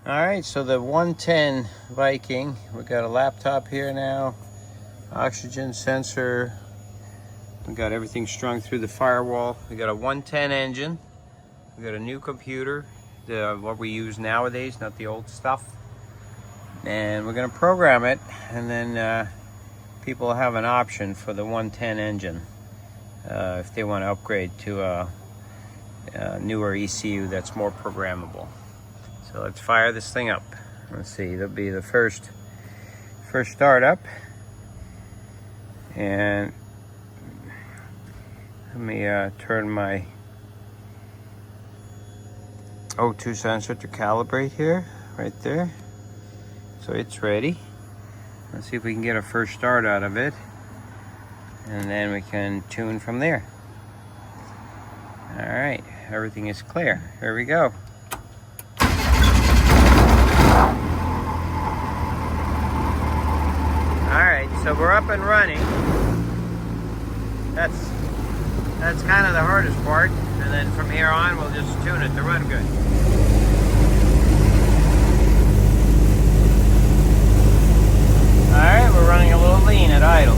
Alright, so the 110 Viking, we got a laptop here now, oxygen sensor, we got everything strung through the firewall. We got a 110 engine, we got a new computer, what we use nowadays, not the old stuff. And we're going to program it, and then people have an option for the 110 engine if they want to upgrade to a newer ECU that's more programmable. So let's fire this thing up. Let's see, that'll be the first startup. And let me turn my O2 sensor to calibrate here, right there. So it's ready. Let's see if we can get a first start out of it, and then we can tune from there. All right, everything is clear. Here we go. So we're up and running. That's kind of the hardest part, and then from here on we'll just tune it to run good. Alright, we're running a little lean at idle.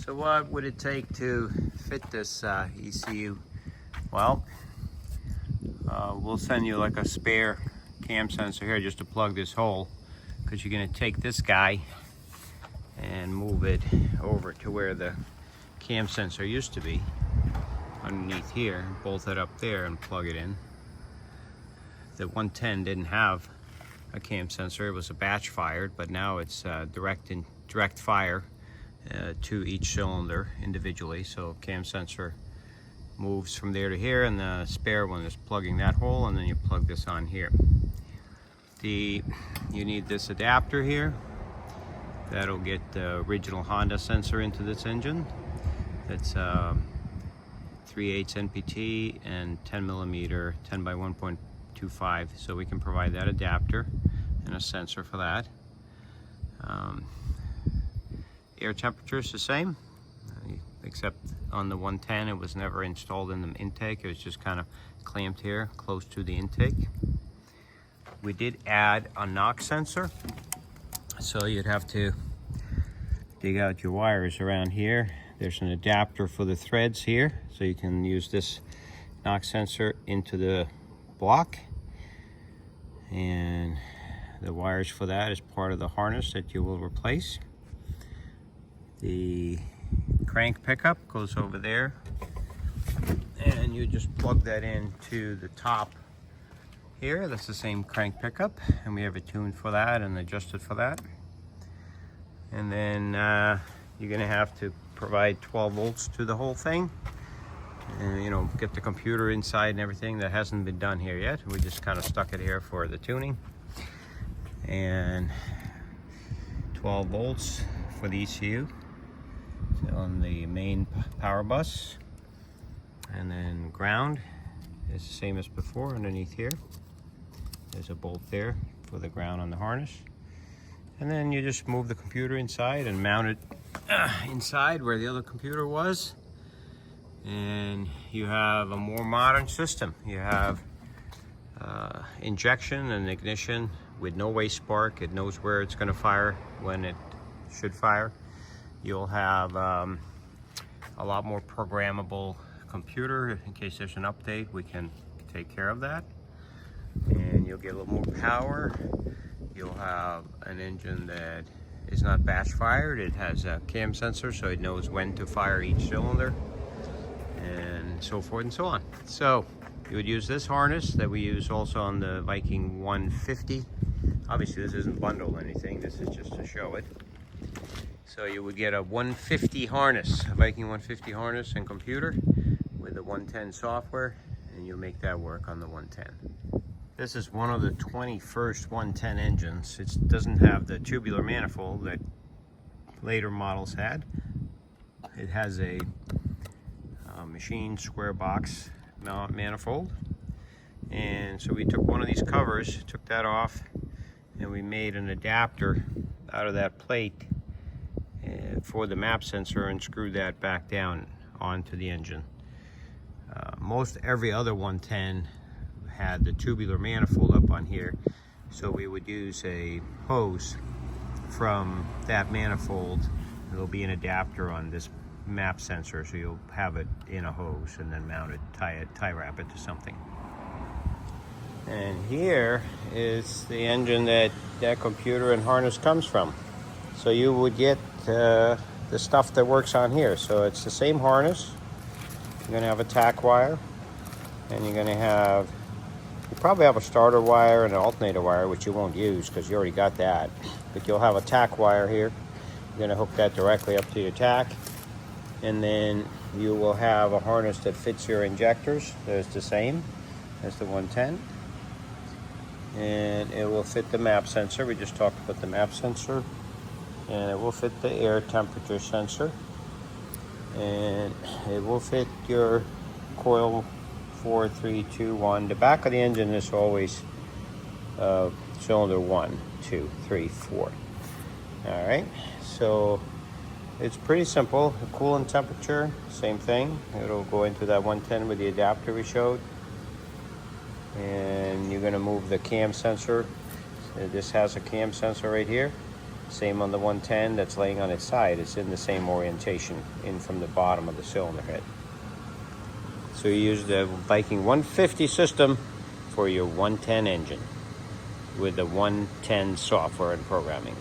So what would it take to fit this ECU? Well, we'll send you like a spare cam sensor here just to plug this hole, because you're going to take this guy and move it over to where the cam sensor used to be, underneath here, bolt it up there and plug it in. The 110 didn't have a cam sensor, it was a batch fired, but now it's direct fire to each cylinder individually. So cam sensor moves from there to here, and the spare one is plugging that hole, and then you plug this on here. You need this adapter here that'll get the original Honda sensor into this engine. That's 3/8 NPT and 10mm 10 by 1.25, so we can provide that adapter and a sensor for that. Air temperature is the same, except on the 110 it was never installed in the intake. It was just kind of clamped here close to the intake. We did add a knock sensor, so you'd have to dig out your wires around here. There's an adapter for the threads here, so you can use this knock sensor into the block, and the wires for that is part of the harness that you will replace. The crank pickup goes over there, and you just plug that into the top here. That's the same crank pickup, and we have it tuned for that and adjusted for that. And then you're going to have to provide 12 volts to the whole thing, and get the computer inside and everything. That hasn't been done here yet. We just kind of stuck it here for the tuning. And 12 volts for the ECU on the main power bus, and then ground is the same as before. Underneath here there's a bolt there for the ground on the harness, and then you just move the computer inside and mount it inside where the other computer was, and you have a more modern system. You have injection and ignition with no waste spark. It knows where it's going to fire when it should fire. You'll have a lot more programmable computer. In case there's an update, we can take care of that. And you'll get a little more power. You'll have an engine that is not batch fired. It has a cam sensor, so it knows when to fire each cylinder, and so forth and so on. So you would use this harness that we use also on the Viking 150. Obviously this isn't bundled anything, this is just to show it. So you would get a 150 harness, a Viking 150 harness and computer with the 110 software, and you'll make that work on the 110. This is one of the 21st 110 engines. It doesn't have the tubular manifold that later models had. It has a machine square box manifold. And so we took one of these covers, took that off, and we made an adapter out of that plate for the map sensor and screwed that back down onto the engine. Most every other 110 had the tubular manifold up on here, so we would use a hose from that manifold. There'll be an adapter on this map sensor, so you'll have it in a hose and then mount it, tie wrap it to something. And here is the engine that computer and harness comes from. So you would get the stuff that works on here. So it's the same harness. You're going to have a tack wire, and you're going to have, you probably have a starter wire and an alternator wire, which you won't use because you already got that. But you'll have a tack wire here. You're going to hook that directly up to your tack. And then you will have a harness that fits your injectors. There's the same as the 110. And it will fit the map sensor. We just talked about the map sensor. And it will fit the air temperature sensor. And it will fit your coil 4, 3, 2, 1. The back of the engine is always cylinder 1, 2, 3, 4. All right, so it's pretty simple. The coolant temperature, same thing. It'll go into that 110 with the adapter we showed. And you're going to move the cam sensor. This has a cam sensor right here. Same on the 110 that's laying on its side. It's in the same orientation, in from the bottom of the cylinder head. So you use the Viking 150 system for your 110 engine with the 110 software and programming.